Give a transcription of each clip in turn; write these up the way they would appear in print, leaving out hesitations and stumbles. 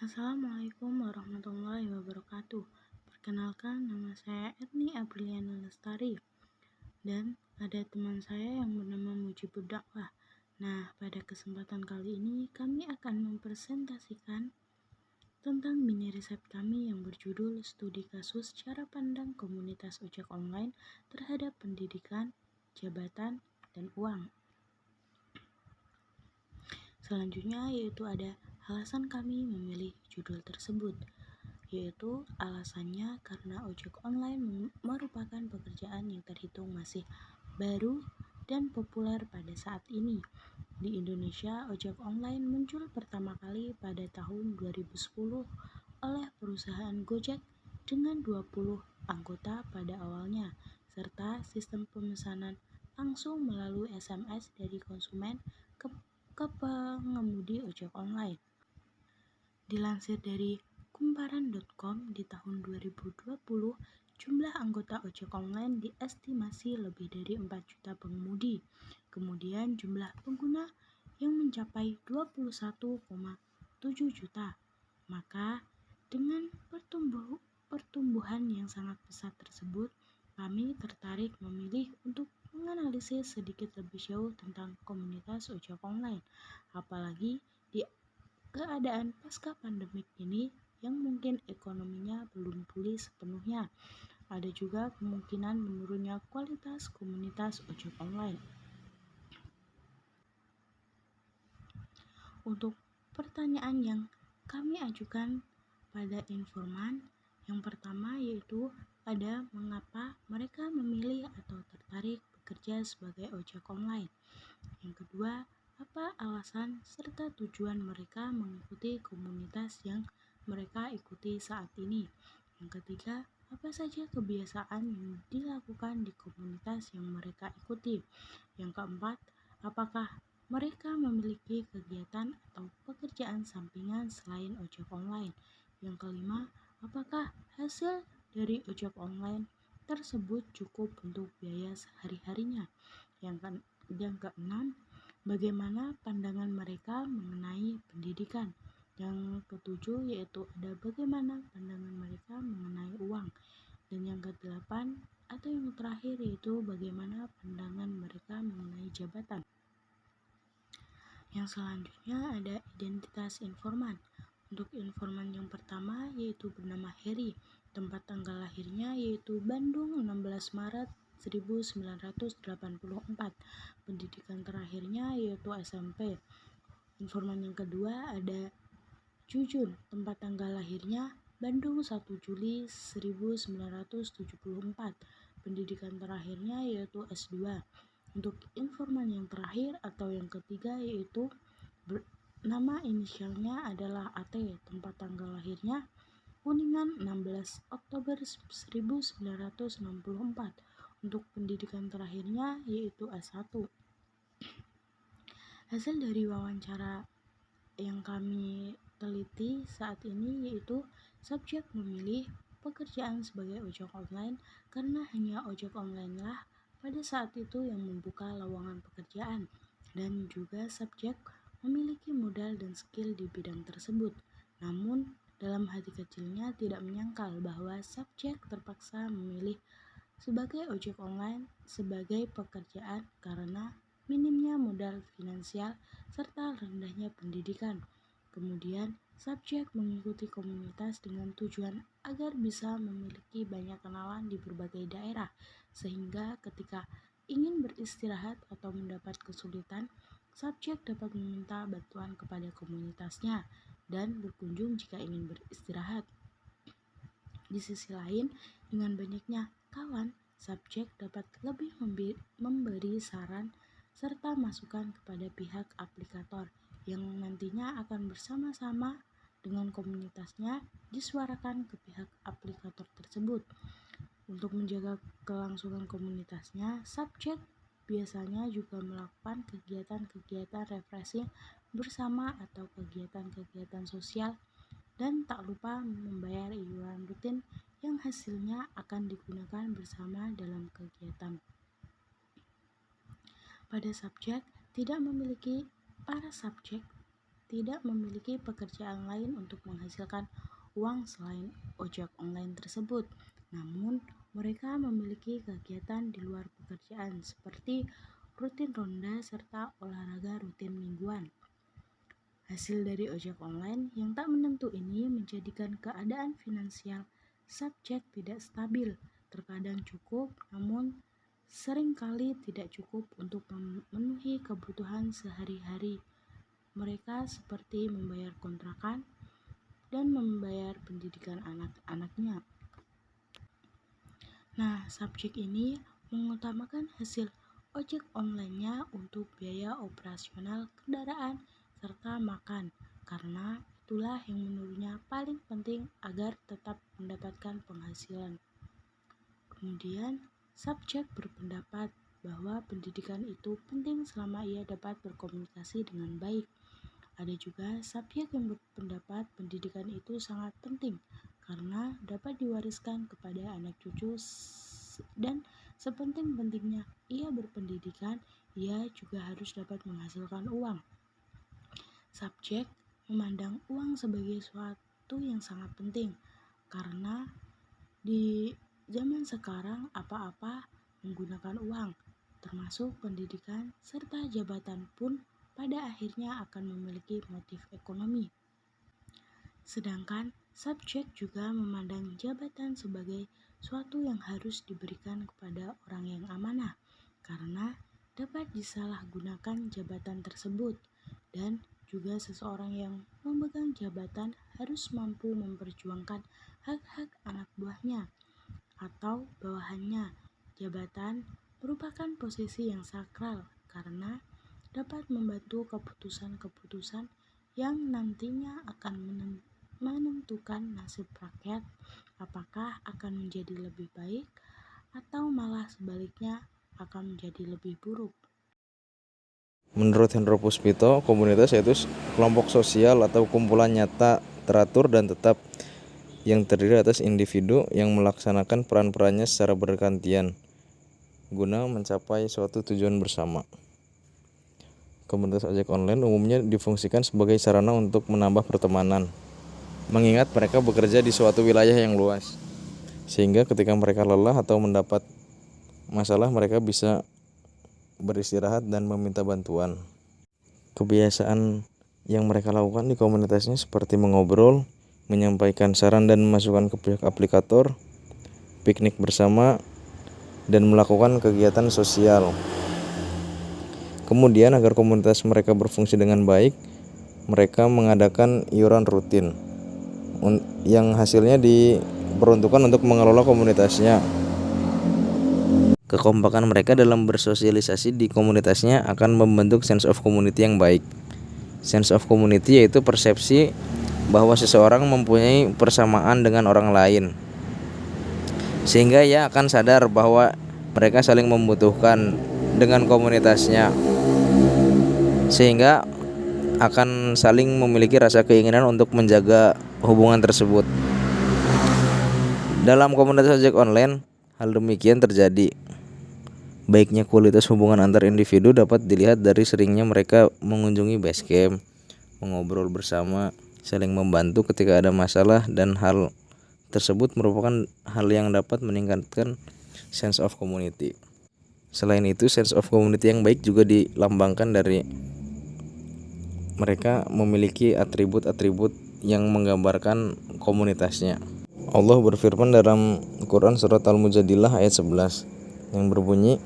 Assalamualaikum warahmatullahi wabarakatuh. Perkenalkan, nama saya Erni Apriliana Lestari dan ada teman saya yang bernama Mujibur Dakwah. Nah, pada kesempatan kali ini kami akan mempresentasikan tentang mini riset kami yang berjudul Studi Kasus Cara Pandang Komunitas Ojek Online terhadap Pendidikan, Jabatan, dan Uang. Selanjutnya yaitu ada alasan kami memilih judul tersebut, yaitu alasannya karena ojek online merupakan pekerjaan yang terhitung masih baru dan populer pada saat ini. Di Indonesia, ojek online muncul pertama kali pada tahun 2010 oleh perusahaan Gojek dengan 20 anggota pada awalnya, serta sistem pemesanan langsung melalui SMS dari konsumen ke pengemudi ojek online. Dilansir dari kumparan.com, di tahun 2020, jumlah anggota ojek online diestimasi lebih dari 4 juta pengemudi. Kemudian jumlah pengguna yang mencapai 21,7 juta. Maka dengan pertumbuhan yang sangat pesat tersebut, kami tertarik memilih untuk menganalisis sedikit lebih jauh tentang komunitas ojek online, apalagi di keadaan pasca pandemik ini yang mungkin ekonominya belum pulih sepenuhnya. Ada juga kemungkinan menurunnya kualitas komunitas ojek online. Untuk pertanyaan yang kami ajukan pada informan, yang pertama yaitu ada mengapa mereka memilih atau tertarik bekerja sebagai ojek online. Yang kedua, apa alasan serta tujuan mereka mengikuti komunitas yang mereka ikuti saat ini. Yang ketiga, apa saja kebiasaan yang dilakukan di komunitas yang mereka ikuti. Yang keempat, apakah mereka memiliki kegiatan atau pekerjaan sampingan selain ojek online. Yang kelima, apakah hasil dari ojek online tersebut cukup untuk biaya sehari-harinya. Yang keenam, bagaimana pandangan mereka mengenai pendidikan. Yang ketujuh yaitu ada bagaimana pandangan mereka mengenai uang. Dan yang kedelapan atau yang terakhir yaitu bagaimana pandangan mereka mengenai jabatan. Yang selanjutnya ada identitas informan. Untuk informan yang pertama yaitu bernama Heri. Tempat tanggal lahirnya yaitu Bandung 16 Maret 1984. Pendidikan terakhirnya yaitu SMP. Informan yang kedua ada Jujun. Tempat tanggal lahirnya Bandung 1 Juli 1974. Pendidikan terakhirnya yaitu S2. Untuk informan yang terakhir atau yang ketiga yaitu nama inisialnya adalah AT. Tempat tanggal lahirnya Kuningan 16 Oktober 1964. Untuk pendidikan terakhirnya yaitu S1. Hasil dari wawancara yang kami teliti saat ini yaitu subjek memilih pekerjaan sebagai ojek online karena hanya ojek online lah pada saat itu yang membuka lowongan pekerjaan, dan juga subjek memiliki modal dan skill di bidang tersebut. Namun dalam hati kecilnya tidak menyangkal bahwa subjek terpaksa memilih sebagai ojek online sebagai pekerjaan karena minimnya modal finansial serta rendahnya pendidikan. Kemudian, subjek mengikuti komunitas dengan tujuan agar bisa memiliki banyak kenalan di berbagai daerah, sehingga ketika ingin beristirahat atau mendapat kesulitan, subjek dapat meminta bantuan kepada komunitasnya dan berkunjung jika ingin beristirahat. Di sisi lain, dengan banyaknya kawan, subjek dapat lebih memberi saran serta masukan kepada pihak aplikator yang nantinya akan bersama-sama dengan komunitasnya disuarakan ke pihak aplikator tersebut. Untuk menjaga kelangsungan komunitasnya, subjek biasanya juga melakukan kegiatan-kegiatan refreshing bersama atau kegiatan-kegiatan sosial, dan tak lupa membayar iuran rutin yang hasilnya akan digunakan bersama dalam kegiatan. Para subjek tidak memiliki pekerjaan lain untuk menghasilkan uang selain ojek online tersebut. Namun, mereka memiliki kegiatan di luar pekerjaan seperti rutin ronda serta olahraga rutin mingguan. Hasil dari ojek online yang tak menentu ini menjadikan keadaan finansial subjek tidak stabil, terkadang cukup namun seringkali tidak cukup untuk memenuhi kebutuhan sehari-hari mereka seperti membayar kontrakan dan membayar pendidikan anak-anaknya. Nah, subjek ini mengutamakan hasil ojek online-nya untuk biaya operasional kendaraan serta makan, karena itulah yang menurutnya paling penting agar tetap mendapatkan penghasilan. Kemudian, subjek berpendapat bahwa pendidikan itu penting selama ia dapat berkomunikasi dengan baik. Ada juga subjek yang berpendapat pendidikan itu sangat penting karena dapat diwariskan kepada anak cucu dan sepenting-pentingnya ia berpendidikan, ia juga harus dapat menghasilkan uang. Subjek memandang uang sebagai suatu yang sangat penting karena di zaman sekarang apa-apa menggunakan uang, termasuk pendidikan serta jabatan pun pada akhirnya akan memiliki motif ekonomi. Sedangkan subjek juga memandang jabatan sebagai suatu yang harus diberikan kepada orang yang amanah karena dapat disalahgunakan jabatan tersebut, dan juga seseorang yang memegang jabatan harus mampu memperjuangkan hak-hak anak buahnya atau bawahannya. Jabatan merupakan posisi yang sakral karena dapat membantu keputusan-keputusan yang nantinya akan menentukan nasib rakyat, apakah akan menjadi lebih baik atau malah sebaliknya akan menjadi lebih buruk. Menurut Hendro Puspito, komunitas yaitu kelompok sosial atau kumpulan nyata, teratur dan tetap yang terdiri atas individu yang melaksanakan peran-perannya secara bergantian guna mencapai suatu tujuan bersama. Komunitas ojek online umumnya difungsikan sebagai sarana untuk menambah pertemanan, mengingat mereka bekerja di suatu wilayah yang luas, sehingga ketika mereka lelah atau mendapat masalah mereka bisa beristirahat dan meminta bantuan. Kebiasaan yang mereka lakukan di komunitasnya seperti mengobrol, menyampaikan saran dan masukan ke pihak aplikator, piknik bersama, dan melakukan kegiatan sosial. Kemudian agar komunitas mereka berfungsi dengan baik, mereka mengadakan iuran rutin yang hasilnya diperuntukkan untuk mengelola komunitasnya. Kekompakan mereka dalam bersosialisasi di komunitasnya akan membentuk sense of community yang baik. Sense of community yaitu persepsi bahwa seseorang mempunyai persamaan dengan orang lain, sehingga ia akan sadar bahwa mereka saling membutuhkan dengan komunitasnya, sehingga akan saling memiliki rasa keinginan untuk menjaga hubungan tersebut. Dalam komunitas ojek online, hal demikian terjadi. Baiknya kualitas hubungan antar individu dapat dilihat dari seringnya mereka mengunjungi base camp, mengobrol bersama, saling membantu ketika ada masalah, dan hal tersebut merupakan hal yang dapat meningkatkan sense of community. Selain itu, sense of community yang baik juga dilambangkan dari mereka memiliki atribut-atribut yang menggambarkan komunitasnya. Allah berfirman dalam Quran surat Al-Mujadilah ayat 11 yang berbunyi,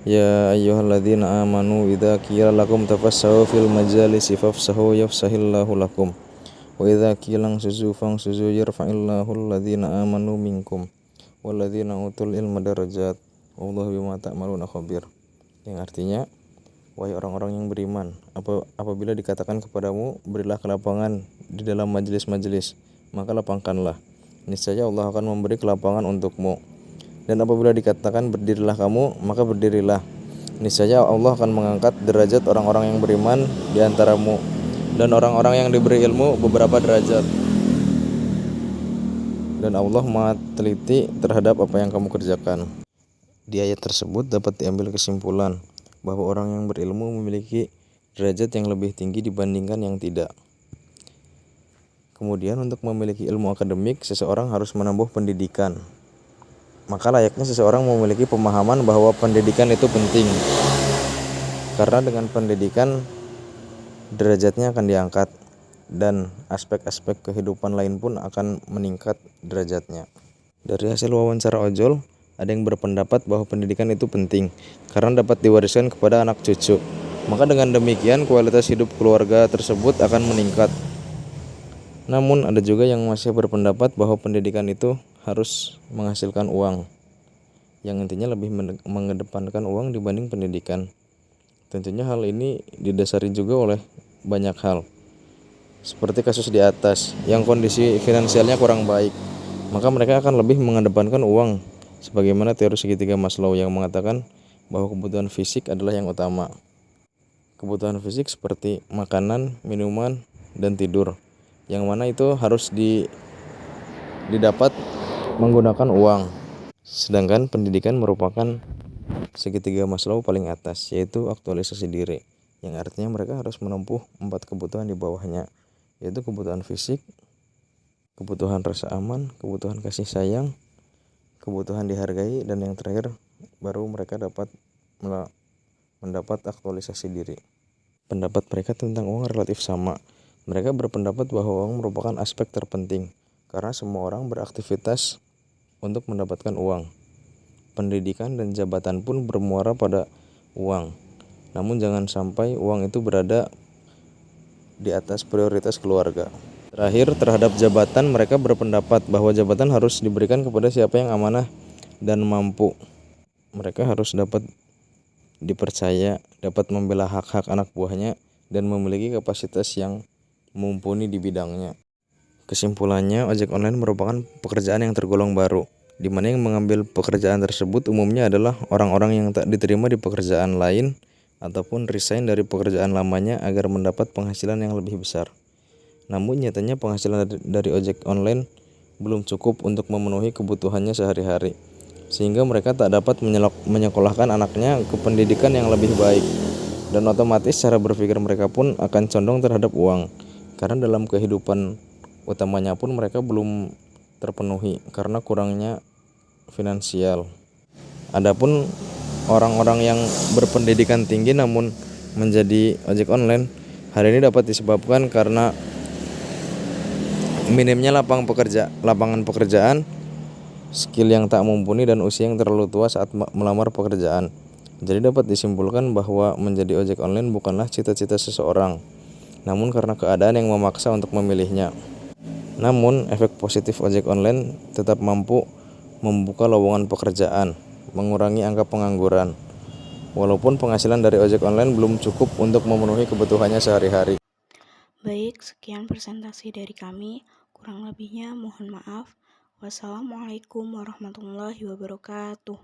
Ya ayyuhalladzina amanu idza qila lakum tafassahu fil majalisi fafsahu yafsahillahu lakum wa idza qila ansuzu fansuzu yarfa'illahu alladzina amanu minkum walladzina utul ilma darajat wallahu bima ta'maluna khabir. Yang artinya, wahai orang-orang yang beriman, apabila dikatakan kepadamu berilah kelapangan di dalam majelis-majelis, maka lapangkanlah, niscaya Allah akan memberi kelapangan untukmu. Dan apabila dikatakan berdirilah kamu, maka berdirilah, niscaya Allah akan mengangkat derajat orang-orang yang beriman di antaramu dan orang-orang yang diberi ilmu beberapa derajat. Dan Allah Maha teliti terhadap apa yang kamu kerjakan. Di ayat tersebut dapat diambil kesimpulan bahwa orang yang berilmu memiliki derajat yang lebih tinggi dibandingkan yang tidak. Kemudian untuk memiliki ilmu akademik, seseorang harus menempuh pendidikan. Maka layaknya seseorang memiliki pemahaman bahwa pendidikan itu penting. Karena dengan pendidikan derajatnya akan diangkat dan aspek-aspek kehidupan lain pun akan meningkat derajatnya. Dari hasil wawancara ojol, ada yang berpendapat bahwa pendidikan itu penting karena dapat diwariskan kepada anak cucu. Maka dengan demikian kualitas hidup keluarga tersebut akan meningkat. Namun ada juga yang masih berpendapat bahwa pendidikan itu harus menghasilkan uang, yang intinya lebih mengedepankan uang dibanding pendidikan. Tentunya hal ini didasari juga oleh banyak hal, seperti kasus di atas yang kondisi finansialnya kurang baik, maka mereka akan lebih mengedepankan uang, sebagaimana teori segitiga Maslow yang mengatakan bahwa kebutuhan fisik adalah yang utama. Kebutuhan fisik seperti makanan, minuman, dan tidur, yang mana itu harus didapat menggunakan uang. Sedangkan pendidikan merupakan segitiga Maslow paling atas, yaitu aktualisasi diri, yang artinya mereka harus menempuh 4 kebutuhan di bawahnya, yaitu kebutuhan fisik, kebutuhan rasa aman, kebutuhan kasih sayang, kebutuhan dihargai, dan yang terakhir baru mereka dapat mendapat aktualisasi diri. Pendapat mereka tentang uang relatif sama. Mereka berpendapat bahwa uang merupakan aspek terpenting karena semua orang beraktivitas untuk mendapatkan uang. Pendidikan dan jabatan pun bermuara pada uang. Namun jangan sampai uang itu berada di atas prioritas keluarga. Terakhir, terhadap jabatan, mereka berpendapat bahwa jabatan harus diberikan kepada siapa yang amanah dan mampu. Mereka harus dapat dipercaya, dapat membela hak-hak anak buahnya, dan memiliki kapasitas yang mumpuni di bidangnya. Kesimpulannya, ojek online merupakan pekerjaan yang tergolong baru, di mana yang mengambil pekerjaan tersebut umumnya adalah orang-orang yang tak diterima di pekerjaan lain ataupun resign dari pekerjaan lamanya agar mendapat penghasilan yang lebih besar. Namun nyatanya penghasilan dari ojek online belum cukup untuk memenuhi kebutuhannya sehari-hari, sehingga mereka tak dapat menyekolahkan anaknya ke pendidikan yang lebih baik, dan otomatis cara berpikir mereka pun akan condong terhadap uang, karena dalam kehidupan utamanya pun mereka belum terpenuhi karena kurangnya finansial. Adapun orang-orang yang berpendidikan tinggi namun menjadi ojek online, hal ini dapat disebabkan karena minimnya lapangan pekerjaan, skill yang tak mumpuni, dan usia yang terlalu tua saat melamar pekerjaan. Jadi dapat disimpulkan bahwa menjadi ojek online bukanlah cita-cita seseorang, namun karena keadaan yang memaksa untuk memilihnya. Namun efek positif ojek online tetap mampu membuka lowongan pekerjaan, mengurangi angka pengangguran, walaupun penghasilan dari ojek online belum cukup untuk memenuhi kebutuhannya sehari-hari. Baik, sekian presentasi dari kami. Kurang lebihnya mohon maaf. Wassalamualaikum warahmatullahi wabarakatuh.